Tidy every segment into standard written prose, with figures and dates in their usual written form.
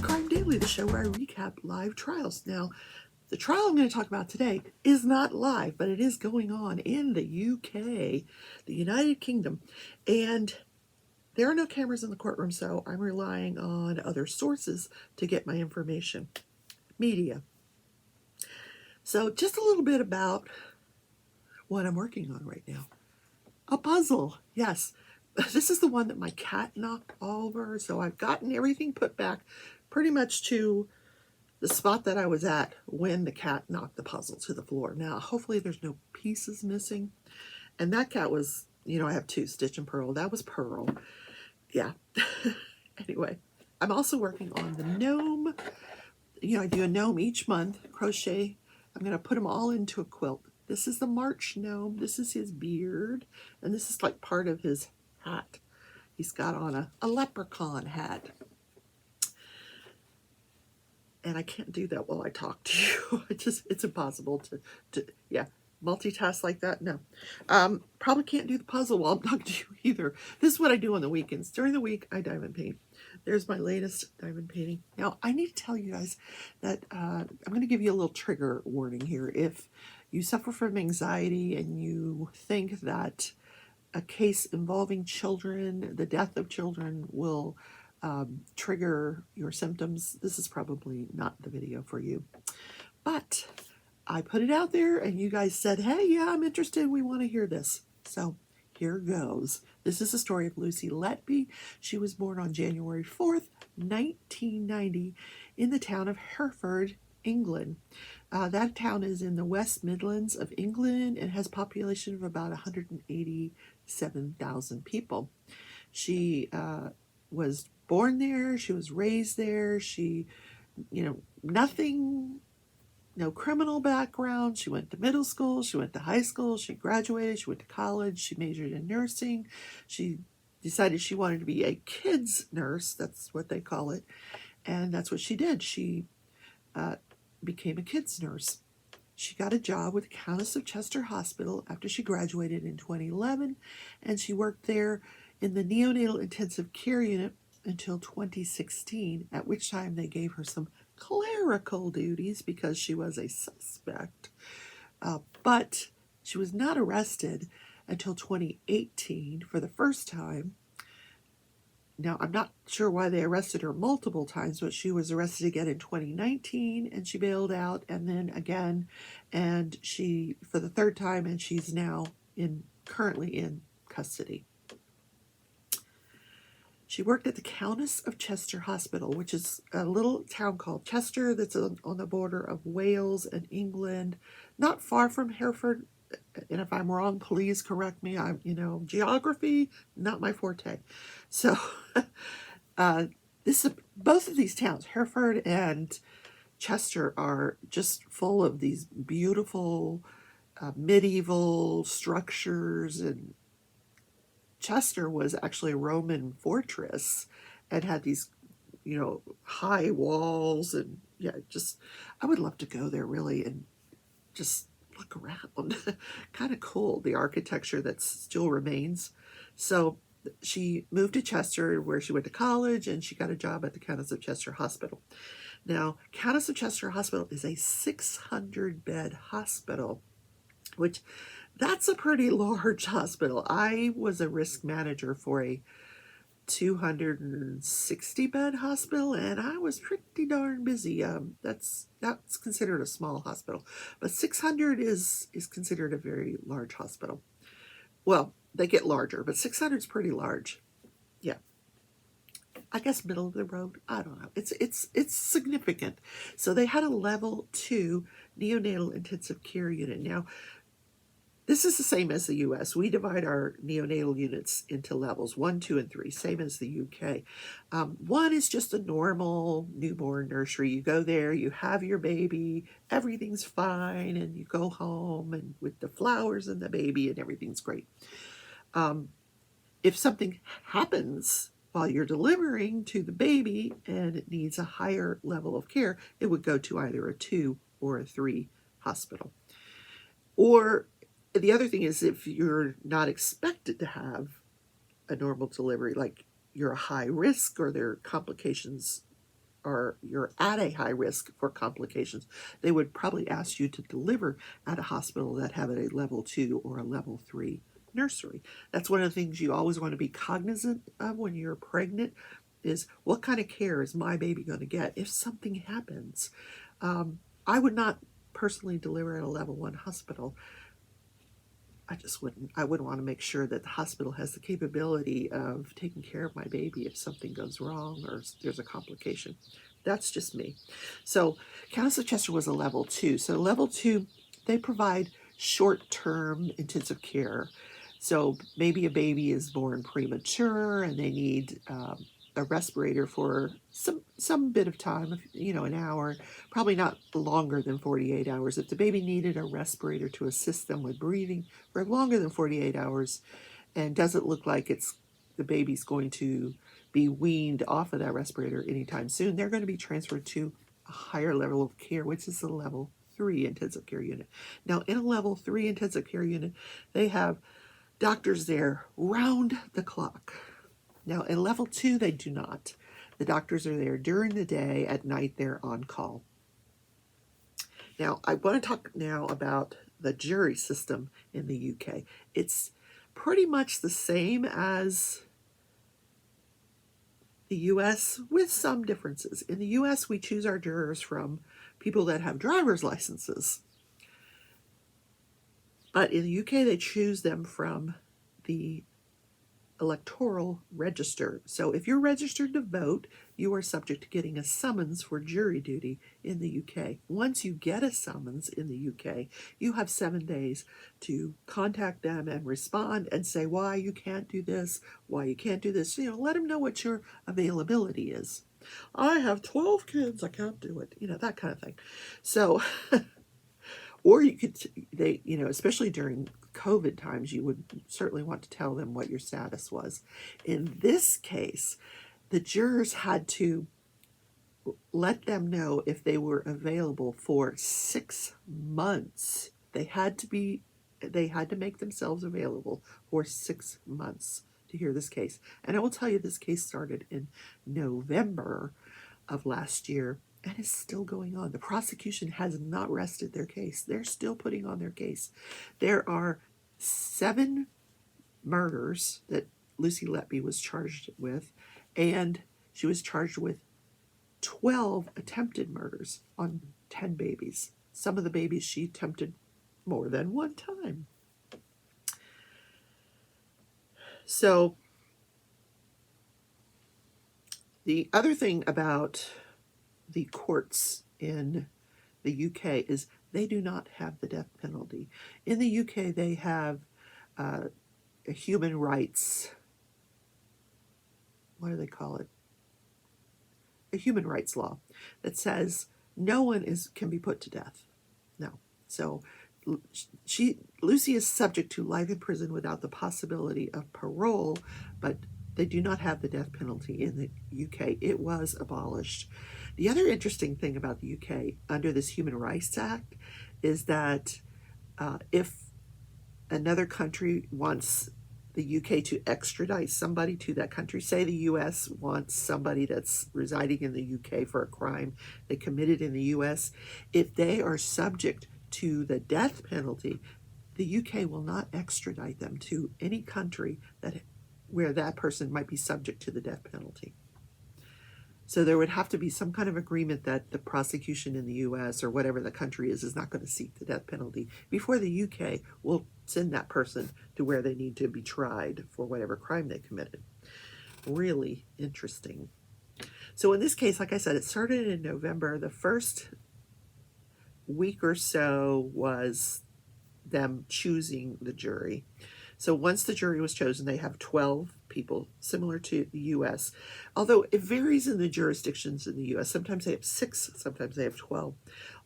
Crime Daily, the show where I recap live trials. Now, the trial I'm going to talk about today is not live, but it is going on in the UK, the United Kingdom, and there are no cameras in the courtroom, so I'm relying on other sources to get my information. Media. So just a little bit about what I'm working on right now. A puzzle, yes. This is the one that my cat knocked over, so I've gotten everything put back pretty much to the spot that I was at when the cat knocked the puzzle to the floor. Now, hopefully there's no pieces missing. And that cat was, I have two, Stitch and Pearl. That was Pearl. Yeah. Anyway, I'm also working on the gnome. I do a gnome each month, crochet. I'm going to put them all into a quilt. This is the March gnome. This is his beard. And this is like part of his hat. He's got on a leprechaun hat. And I can't do that while I talk to you. It's impossible to multitask like that. No. Probably can't do the puzzle while I'm talking to you either. This is what I do on the weekends. During the week, I diamond paint. There's my latest diamond painting. Now, I need to tell you guys that I'm going to give you a little trigger warning here. If you suffer from anxiety and you think that a case involving children, the death of children, will trigger your symptoms, this is probably not the video for you. But I put it out there and you guys said, hey, yeah, I'm interested. We want to hear this. So here goes. This is the story of Lucy Letby. She was born on January 4th, 1990 in the town of Hereford, England. That town is in the West Midlands of England and has a population of about 187,000 people. She was born there, she was raised there, she, nothing, no criminal background. She went to middle school, she went to high school, she graduated, she went to college, she majored in nursing. She decided she wanted to be a kids nurse, that's what they call it, and that's what she did. She became a kids nurse. She got a job with the Countess of Chester Hospital after she graduated in 2011, and she worked there in the neonatal intensive care unit until 2016, at which time they gave her some clerical duties because she was a suspect. But she was not arrested until 2018 for the first time. Now, I'm not sure why they arrested her multiple times, but she was arrested again in 2019 and she bailed out, and then again, and she for the third time, and she's now currently in custody. She worked at the Countess of Chester Hospital, which is a little town called Chester that's on the border of Wales and England, not far from Hereford. And if I'm wrong, please correct me. Geography, not my forte. So both of these towns, Hereford and Chester, are just full of these beautiful medieval structures, and Chester was actually a Roman fortress and had these, high walls, and I would love to go there really and just look around. Kind of cool, the architecture that still remains. So she moved to Chester, where she went to college, and she got a job at the Countess of Chester Hospital. Now, Countess of Chester Hospital is a 600-bed hospital, which that's a pretty large hospital. I was a risk manager for a 260-bed hospital, and I was pretty darn busy. That's considered a small hospital, but 600 is considered a very large hospital. Well, they get larger, but 600 is pretty large. Yeah, I guess middle of the road. I don't know. It's significant. So they had a level 2 neonatal intensive care unit. Now, this is the same as the U.S. We divide our neonatal units into levels 1, 2, and 3, same as the UK. 1 is just a normal newborn nursery. You go there, you have your baby, everything's fine, and you go home and with the flowers and the baby, and everything's great. If something happens while you're delivering to the baby and it needs a higher level of care, it would go to either a 2 or a 3 hospital. Or the other thing is, if you're not expected to have a normal delivery, like you're a high risk or there are complications you're at a high risk for complications, they would probably ask you to deliver at a hospital that have a level 2 or a level 3 nursery. That's one of the things you always want to be cognizant of when you're pregnant, is what kind of care is my baby going to get if something happens. I would not personally deliver at a level 1 hospital. I would want to make sure that the hospital has the capability of taking care of my baby if something goes wrong or there's a complication. That's just me. So Countess of Chester was a level 2. So level 2, they provide short-term intensive care. So maybe a baby is born premature and they need a respirator for some bit of time, an hour, probably not longer than 48 hours. If the baby needed a respirator to assist them with breathing for longer than 48 hours and doesn't look like the baby's going to be weaned off of that respirator anytime soon, they're going to be transferred to a higher level of care, which is the level 3 intensive care unit. Now, in a level 3 intensive care unit, they have doctors there round the clock. Now, in level 2, they do not. The doctors are there during the day. At night, they're on call. Now, I want to talk now about the jury system in the UK. It's pretty much the same as the US with some differences. In the US, we choose our jurors from people that have driver's licenses. But in the UK, they choose them from the electoral register. So if you're registered to vote, you are subject to getting a summons for jury duty in the UK. Once you get a summons in the UK, you have 7 days to contact them and respond and say why you can't do this, why you can't do this. Let them know what your availability is. I have 12 kids, I can't do it. That kind of thing. So or you could, especially during COVID times, you would certainly want to tell them what your status was. In this case, the jurors had to let them know if they were available for 6 months. They had to make themselves available for 6 months to hear this case. And I will tell you, this case started in November of last year and is still going on. The prosecution has not rested their case. They're still putting on their case. There are 7 murders that Lucy Letby was charged with, and she was charged with 12 attempted murders on 10 babies. Some of the babies she attempted more than one time. So the other thing about the courts in the UK is they do not have the death penalty. In the UK, they have a human rights, what do they call it? A human rights law that says no one can be put to death. No. So Lucy is subject to life in prison without the possibility of parole, but they do not have the death penalty in the UK. It was abolished. The other interesting thing about the UK under this Human Rights Act is that if another country wants the UK to extradite somebody to that country, say the US wants somebody that's residing in the UK for a crime they committed in the US, if they are subject to the death penalty, the UK will not extradite them to any country where that person might be subject to the death penalty. So there would have to be some kind of agreement that the prosecution in the US or whatever the country is not going to seek the death penalty before the UK will send that person to where they need to be tried for whatever crime they committed. Really interesting. So in this case, like I said, it started in November. The first week or so was them choosing the jury. So once the jury was chosen, they have 12 people, similar to the U.S., although it varies in the jurisdictions in the U.S. Sometimes they have 6, sometimes they have 12.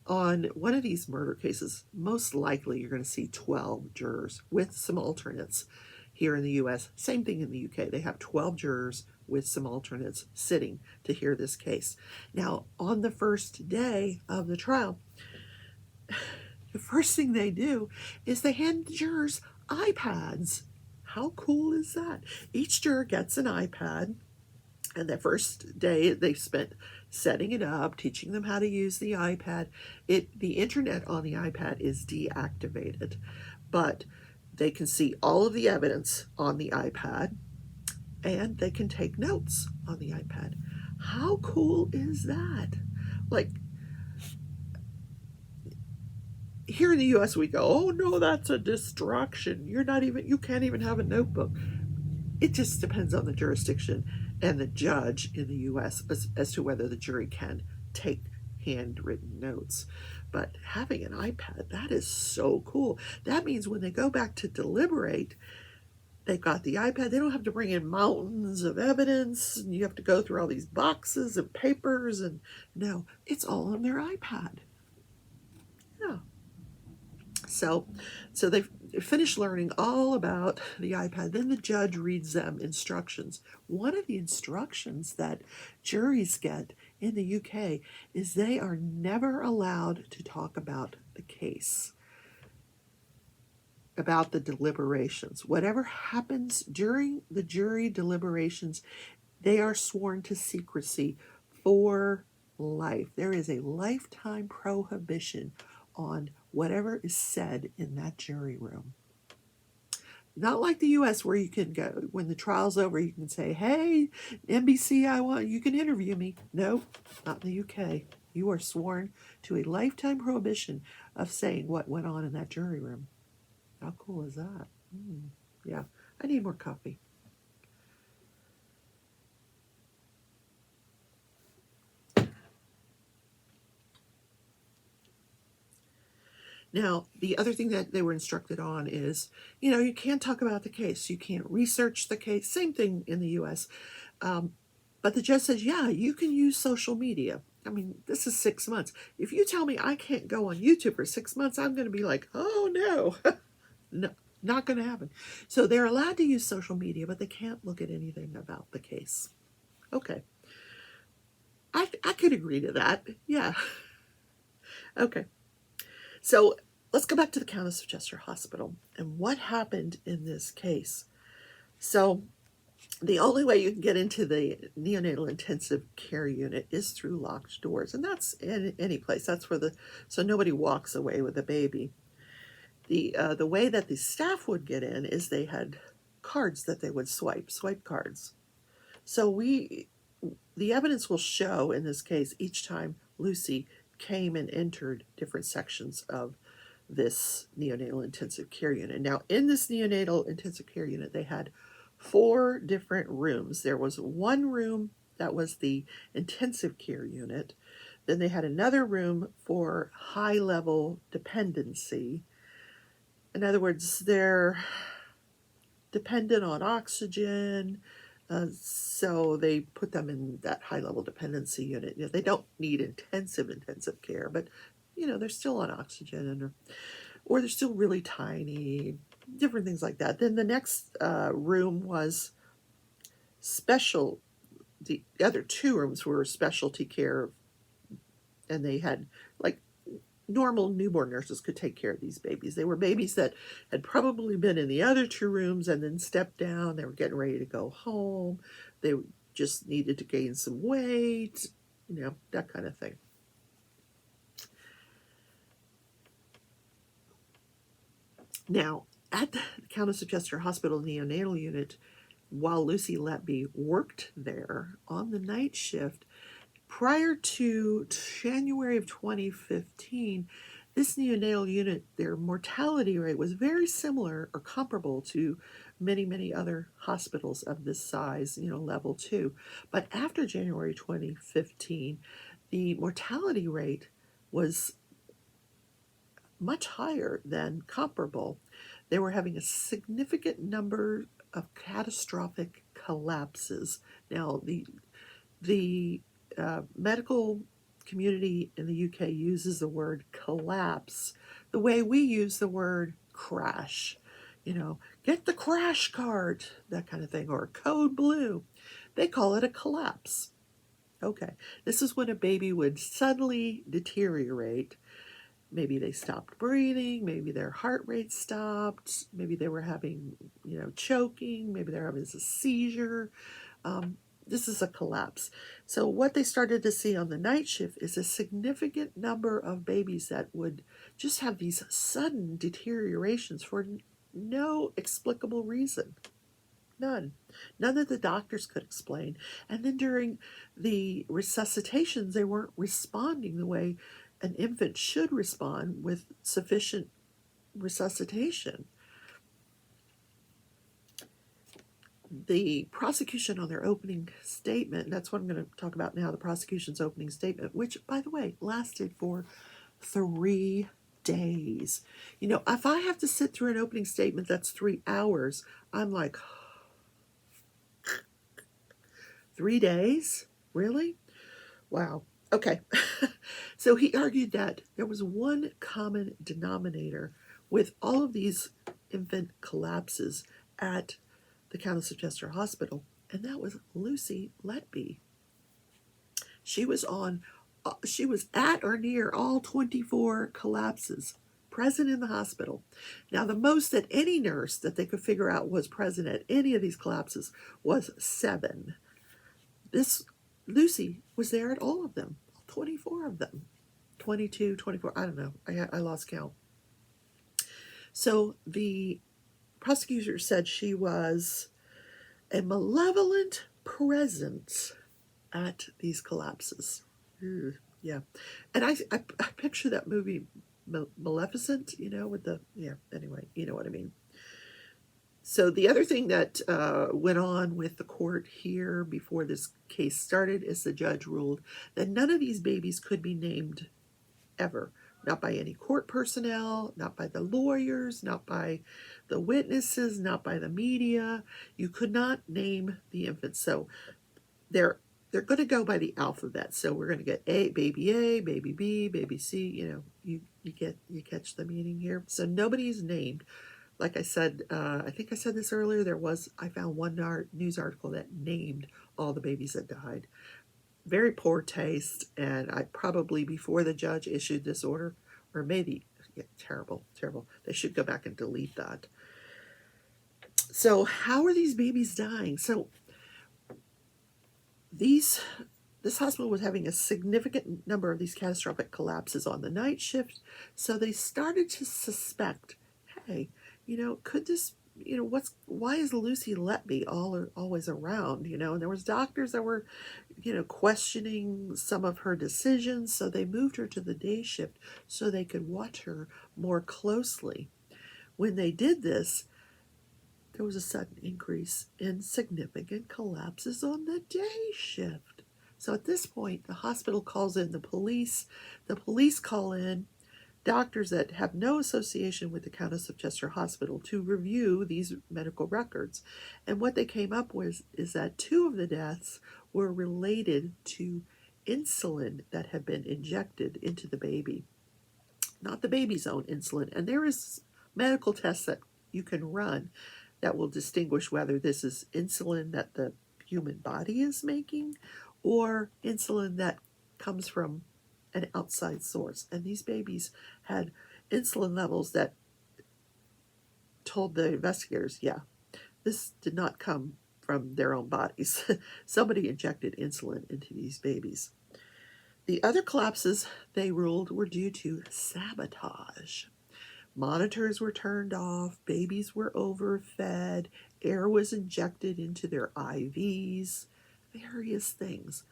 On one of these murder cases, most likely you're going to see 12 jurors with some alternates. Here in the U.S., same thing in the U.K. They have 12 jurors with some alternates sitting to hear this case. Now, on the first day of the trial, the first thing they do is they hand the jurors iPads. How cool is that? Each juror gets an iPad, and the first day they spent setting it up, teaching them how to use the iPad. The internet on the iPad is deactivated, but they can see all of the evidence on the iPad, and they can take notes on the iPad. How cool is that? Like, here in the US we go, oh no, that's a distraction. You can't even have a notebook. It just depends on the jurisdiction and the judge in the US as to whether the jury can take handwritten notes. But having an iPad, that is so cool. That means when they go back to deliberate, they've got the iPad. They don't have to bring in mountains of evidence, and you have to go through all these boxes and papers. And no, it's all on their iPad. Yeah. So they finish learning all about the iPad. Then the judge reads them instructions. One of the instructions that juries get in the UK is they are never allowed to talk about the case, about the deliberations. Whatever happens during the jury deliberations, they are sworn to secrecy for life. There is a lifetime prohibition on whatever is said in that jury room. Not like the US, where you can go, when the trial's over, you can say, hey, NBC, you can interview me. No, not in the UK. You are sworn to a lifetime prohibition of saying what went on in that jury room. How cool is that? Yeah, I need more coffee. Now, the other thing that they were instructed on is, you can't talk about the case. You can't research the case. Same thing in the US. But the judge says, yeah, you can use social media. I mean, this is 6 months. If you tell me I can't go on YouTube for 6 months, I'm going to be like, oh, no. No, not going to happen. So they're allowed to use social media, but they can't look at anything about the case. Okay. I could agree to that. Yeah. Okay. So let's go back to the Countess of Chester Hospital and what happened in this case. So the only way you can get into the neonatal intensive care unit is through locked doors, and that's in any place. That's where so nobody walks away with a baby. The way that the staff would get in is they had cards that they would swipe cards. So the evidence will show in this case each time Lucy came and entered different sections of this neonatal intensive care unit. Now, in this neonatal intensive care unit, they had 4 different rooms. There was one room that was the intensive care unit. Then they had another room for high-level dependency. In other words, they're dependent on oxygen, so they put them in that high-level dependency unit. They don't need intensive care, but they're still on oxygen, or they're still really tiny, different things like that. Then the next room was special. The other 2 rooms were specialty care, and they had normal newborn nurses could take care of these babies. They were babies that had probably been in the other 2 rooms and then stepped down. They were getting ready to go home. They just needed to gain some weight, that kind of thing. Now, at the Countess of Chester Hospital neonatal unit, while Lucy Letby worked there on the night shift, prior to January of 2015, this neonatal unit, their mortality rate was very similar or comparable to many, many other hospitals of this size, level 2. But after January 2015, the mortality rate was much higher than comparable. They were having a significant number of catastrophic collapses. Now, the medical community in the UK uses the word collapse the way we use the word crash. Get the crash card, that kind of thing, or code blue. They call it a collapse. Okay, this is when a baby would suddenly deteriorate. Maybe they stopped breathing, maybe their heart rate stopped, maybe they were having, choking, maybe they're having a seizure. this is a collapse. So what they started to see on the night shift is a significant number of babies that would just have these sudden deteriorations for no explicable reason. None. None that the doctors could explain. And then during the resuscitations, they weren't responding the way an infant should respond with sufficient resuscitation. The prosecution on their opening statement, that's what I'm going to talk about now, the prosecution's opening statement, which, by the way, lasted for 3 days. You know, if I have to sit through an opening statement that's 3 hours, I'm like, 3 days? Really? Wow. Okay. So he argued that there was one common denominator with all of these infant collapses at the Countess of Chester Hospital, and that was Lucy Letby. She was at or near all 24 collapses present in the hospital. Now, the most that any nurse that they could figure out was present at any of these collapses was 7. This Lucy was there at all of them, 24 of them, 22, 24, I don't know, I lost count. So the prosecutor said she was a malevolent presence at these collapses. Yeah. And I picture that movie Maleficent, you know, with the, yeah, anyway, you know what I mean. So the other thing that went on with the court here before this case started is the judge ruled that none of these babies could be named ever. Not by any court personnel, not by the lawyers, not by the witnesses, not by the media. You could not name the infants. So they're going to go by the alphabet. So we're going to get A, baby B, baby C. You know, you catch the meaning here. So nobody's named. Like I said, I think I said this earlier. I found one news article that named all the babies that died. Very poor taste, and I probably, before the judge issued this order, or maybe, yeah, terrible. They should go back and delete that. So how are these babies dying? So this hospital was having a significant number of these catastrophic collapses on the night shift, so they started to suspect, hey, you know, could this, you know, why is Lucy Letby always around, you know? And there was doctors that were, you know, questioning some of her decisions, so they moved her to the day shift so they could watch her more closely. When they did this, there was a sudden increase in significant collapses on the day shift. So at this point, the hospital calls in the police. The police call in doctors that have no association with the Countess of Chester Hospital to review these medical records. And what they came up with is that 2 of the deaths were related to insulin that had been injected into the baby, not the baby's own insulin. And there is medical tests that you can run that will distinguish whether this is insulin that the human body is making or insulin that comes from an outside source. And these babies had insulin levels that told the investigators, yeah, this did not come from their own bodies. Somebody injected insulin into these babies. The other collapses they ruled were due to sabotage. Monitors were turned off, babies were overfed, air was injected into their IVs, various things.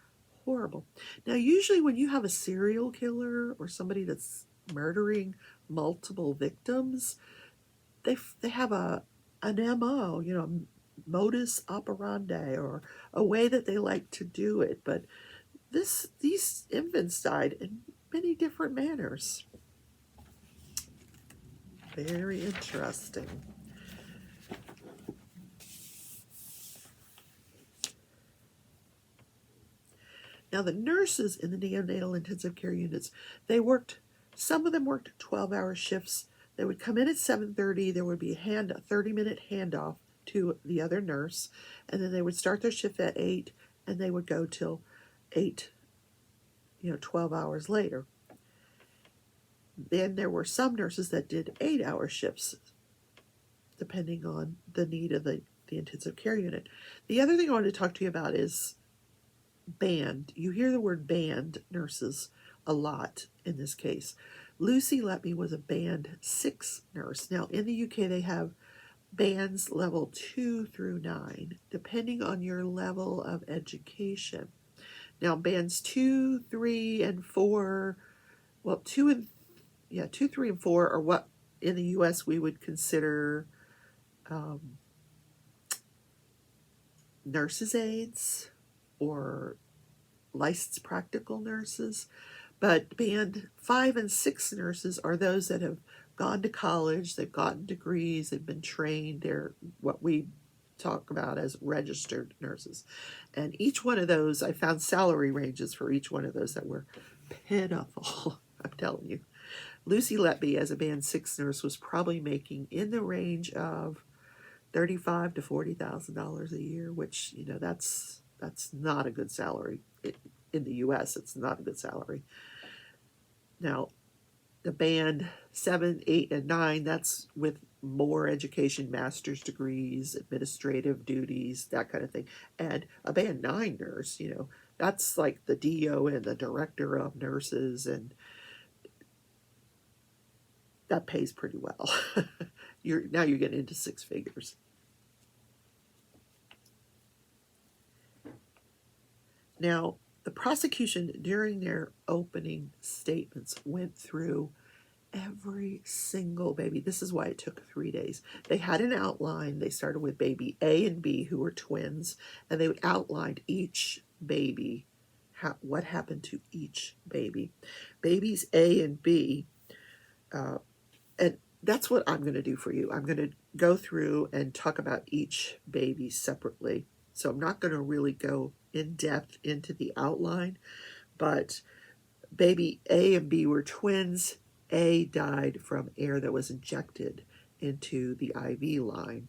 Horrible. Now, usually when you have a serial killer or somebody that's murdering multiple victims, they have an MO, you know, modus operandi, or a way that they like to do it. But these infants died in many different manners. Very interesting. Now, the nurses in the neonatal intensive care units, some of them worked 12-hour shifts. They would come in at 7:30. There would be a 30-minute handoff to the other nurse, and then they would start their shift at 8, and they would go till 8, 12 hours later. Then there were some nurses that did 8-hour shifts, depending on the need of the intensive care unit. The other thing I wanted to talk to you about is band. You hear the word band nurses a lot in this case. Lucy Letby was a band 6 nurse. Now, in the UK, they have bands level 2 through 9, depending on your level of education. Now, bands 2, 3, and 4, well, 2, 3, and 4 are what in the US we would consider nurses' aides or licensed practical nurses. But band 5 and 6 nurses are those that have gone to college, they've gotten degrees, they've been trained, they're what we talk about as registered nurses. And each one of those, I found salary ranges for each one of those that were pitiful. I'm telling you. Lucy Letby, as a band 6 nurse, was probably making in the range of $35,000 to $40,000 a year, which, you know, that's not a good salary. In the U.S., it's not a good salary. Now, the band 7, 8, and 9, that's with more education, master's degrees, administrative duties, that kind of thing. And a band 9 nurse, you know, that's like the DO and the director of nurses, and that pays pretty well. You're getting into 6 figures. Now, the prosecution, during their opening statements, went through every single baby. This is why it took 3 days. They had an outline. They started with baby A and B, who were twins, and they outlined each baby, what happened to each baby. Babies A and B, and that's what I'm going to do for you. I'm going to go through and talk about each baby separately. So I'm not going to really go in depth into the outline, but baby A and B were twins. A died from air that was injected into the IV line.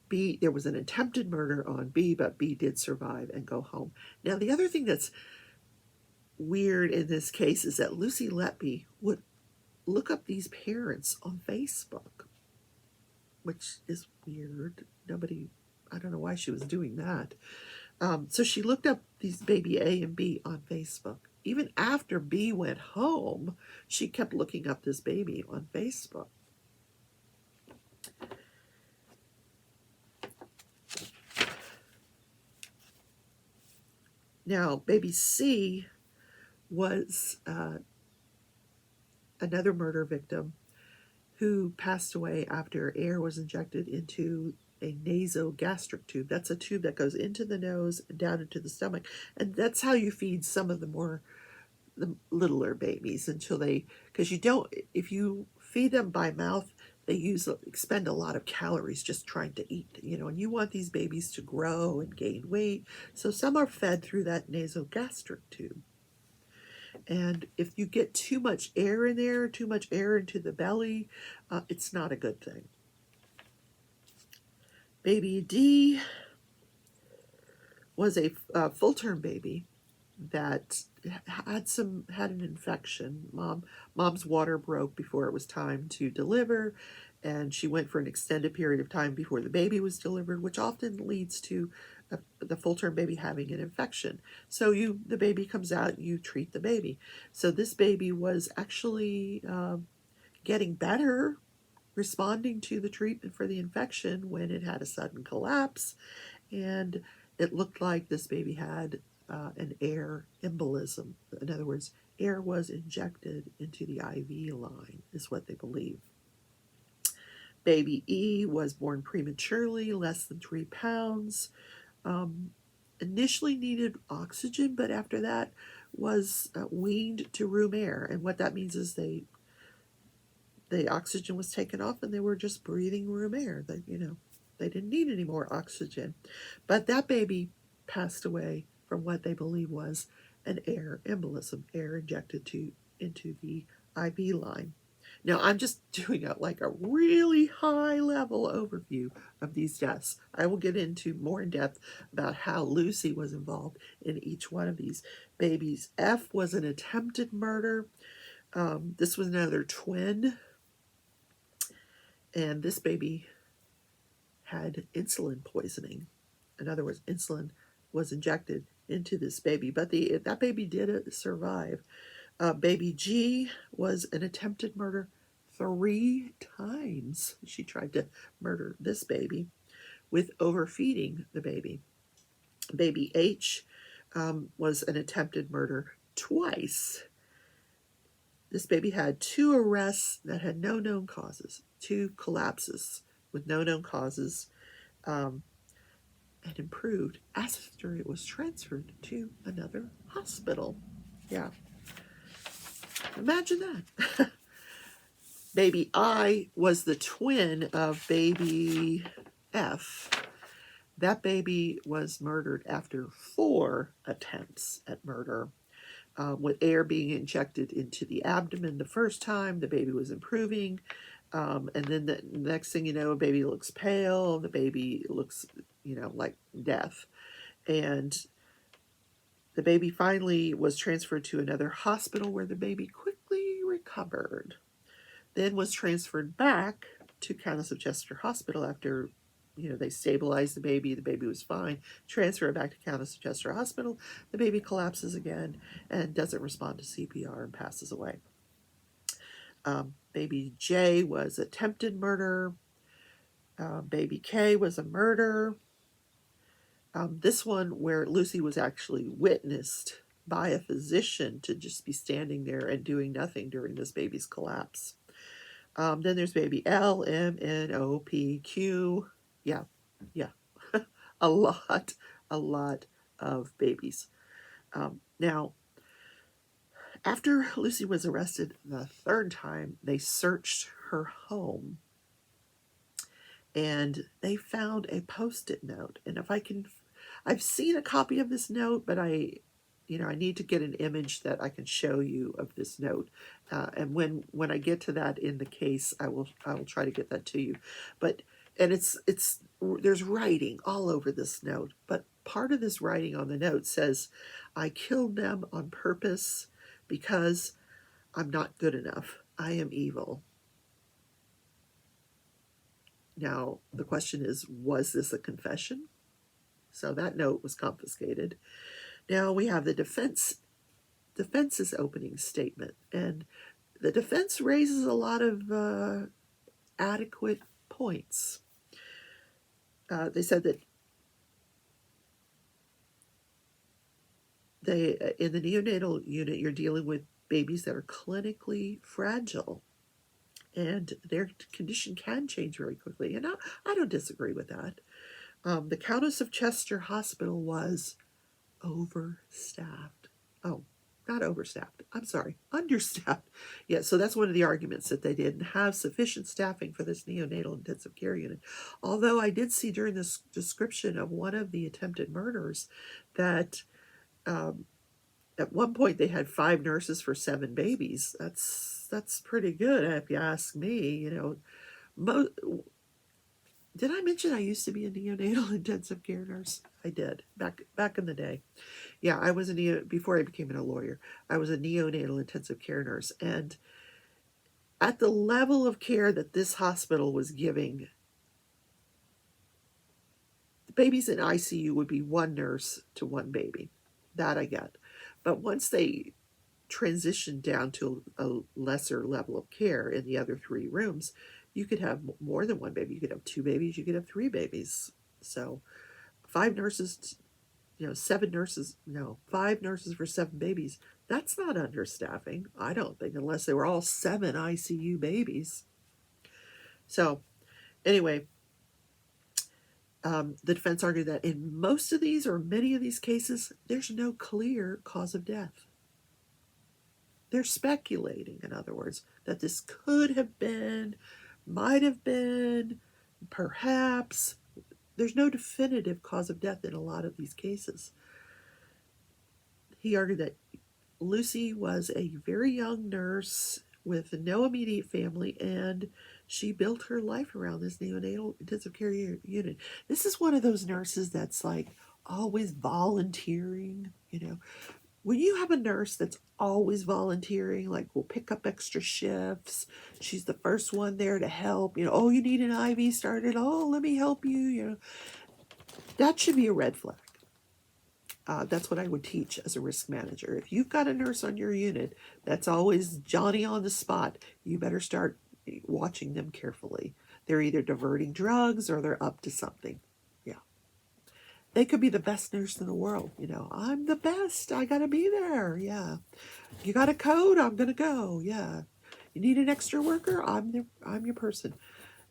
B, there was an attempted murder on B, but B did survive and go home. Now, the other thing that's weird in this case is that Lucy Letby would look up these parents on Facebook, which is weird. I don't know why she was doing that. So she looked up these baby A and B on Facebook. Even after B went home, she kept looking up this baby on Facebook. Now, baby C was another murder victim who passed away after air was injected into a nasogastric tube. That's a tube that goes into the nose and down into the stomach. And that's how you feed some of the littler babies until because if you feed them by mouth, they expend a lot of calories just trying to eat, you know, and you want these babies to grow and gain weight. So some are fed through that nasogastric tube. And if you get too much air in there, too much air into the belly, it's not a good thing. Baby D was a full-term baby that had an infection. Mom's water broke before it was time to deliver, and she went for an extended period of time before the baby was delivered, which often leads to the full-term baby having an infection. So the baby comes out, you treat the baby. So this baby was actually getting better, responding to the treatment for the infection, when it had a sudden collapse, and it looked like this baby had an air embolism. In other words, air was injected into the IV line, is what they believe. Baby E was born prematurely, less than 3 pounds. Initially needed oxygen, but after that was weaned to room air. And what that means is the oxygen was taken off and they were just breathing room air. They didn't need any more oxygen. But that baby passed away from what they believe was an air embolism, air injected into the IV line. Now, I'm just doing a really high-level overview of these deaths. I will get into more in depth about how Lucy was involved in each one of these babies. F was an attempted murder. This was another twin, and this baby had insulin poisoning. In other words, insulin was injected into this baby, but that baby did survive. Baby G was an attempted murder 3 times. She tried to murder this baby with overfeeding the baby. Baby H was an attempted murder twice. This baby had 2 arrests that had no known causes, 2 collapses with no known causes, and improved after it was transferred to another hospital. Yeah. Imagine that. Baby I was the twin of baby F. That baby was murdered after 4 attempts at murder, with air being injected into the abdomen the first time. The baby was improving, and then the next thing you know, the baby looks pale. The baby looks, like death. And the baby finally was transferred to another hospital where the baby quickly recovered. Then was transferred back to Countess of Chester Hospital after, they stabilized the baby was fine. Transfer it back to Countess of Chester Hospital. The baby collapses again and doesn't respond to CPR and passes away. Baby J was attempted murder. Baby K was a murder. This one where Lucy was actually witnessed by a physician to just be standing there and doing nothing during this baby's collapse. Then there's baby L, M, N, O, P, Q. Yeah. a lot of babies. Now, after Lucy was arrested the 3rd time, they searched her home and they found a Post-it note. And I've seen a copy of this note, but I need to get an image that I can show you of this note. And when I get to that in the case, I will try to get that to you. And there's writing all over this note, but part of this writing on the note says, "I killed them on purpose because I'm not good enough. I am evil." Now, the question is, was this a confession? So that note was confiscated. Now we have the defense's opening statement, and the defense raises a lot of adequate points. They said that in the neonatal unit, you're dealing with babies that are clinically fragile, and their condition can change very quickly. And I don't disagree with that. The Countess of Chester Hospital was overstaffed. Oh, not overstaffed. I'm sorry, understaffed. Yeah, so that's one of the arguments, that they didn't have sufficient staffing for this neonatal intensive care unit. Although I did see during this description of one of the attempted murders that at one point they had 5 nurses for 7 babies. That's pretty good, if you ask me. Did I mention I used to be a neonatal intensive care nurse? I did, back in the day. Yeah, I was before I became a lawyer, I was a neonatal intensive care nurse. And at the level of care that this hospital was giving, the babies in ICU would be 1 nurse to 1 baby. That I get. But once they transitioned down to a lesser level of care in the other 3 rooms, you could have more than 1 baby. You could have 2 babies. You could have 3 babies. So 5 nurses, 7 nurses, 5 nurses for 7 babies. That's not understaffing, I don't think, unless they were all 7 ICU babies. So anyway, the defense argued that in most of these, or many of these cases, there's no clear cause of death. They're speculating, in other words, that this could have been, might have been, perhaps. There's no definitive cause of death in a lot of these cases. He argued that Lucy was a very young nurse with no immediate family, and she built her life around this neonatal intensive care unit. This is one of those nurses that's like always volunteering, When you have a nurse that's always volunteering, like will pick up extra shifts, she's the first one there to help, oh, you need an IV started, oh, let me help you, that should be a red flag. That's what I would teach as a risk manager. If you've got a nurse on your unit that's always Johnny on the spot, you better start watching them carefully. They're either diverting drugs or they're up to something. Yeah. They could be the best nurse in the world. You know, I'm the best. I got to be there. Yeah. You got a code? I'm going to go. Yeah. You need an extra worker? I'm your person.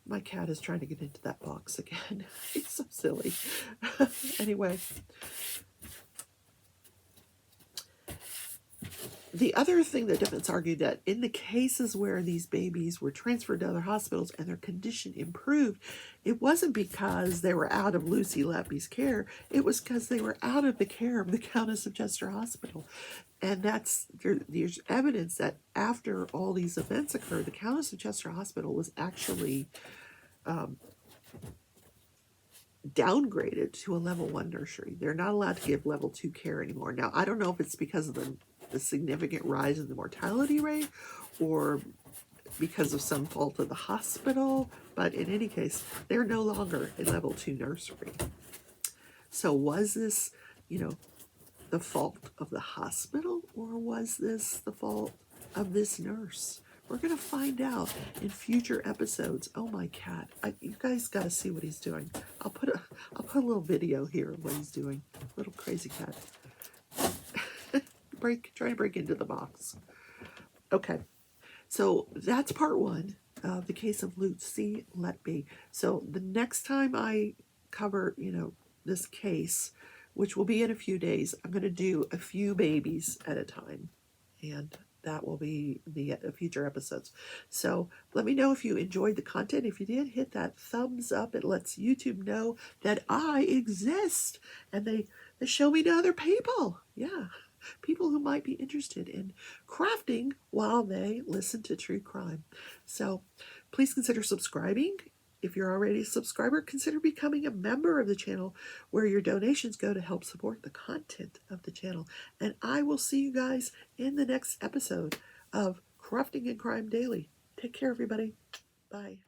My cat is trying to get into that box again. It's so silly. Anyway. The other thing that defense argued that in the cases where these babies were transferred to other hospitals and their condition improved, it wasn't because they were out of Lucy Letby's care. It was because they were out of the care of the Countess of Chester Hospital. And there's evidence that after all these events occurred, the Countess of Chester Hospital was actually downgraded to a level 1 nursery. They're not allowed to give level 2 care anymore. Now, I don't know if it's because of the significant rise in the mortality rate or because of some fault of the hospital, but in any case, they're no longer a level 2 nursery. So was this, the fault of the hospital, or was this the fault of this nurse? We're going to find out in future episodes. Oh, my cat. You guys got to see what he's doing. I'll put a little video here of what he's doing. Little crazy cat. Trying to break into the box. Okay. So that's part 1 of the case of Lucy Letby. So the next time I cover, this case, which will be in a few days, I'm going to do a few babies at a time. And that will be the future episodes. So let me know if you enjoyed the content. If you did, hit that thumbs up. It lets YouTube know that I exist. And they show me to other people. Yeah. People who might be interested in crafting while they listen to true crime. So please consider subscribing. If you're already a subscriber, consider becoming a member of the channel where your donations go to help support the content of the channel. And I will see you guys in the next episode of Crafting and Crime Daily. Take care, everybody. Bye.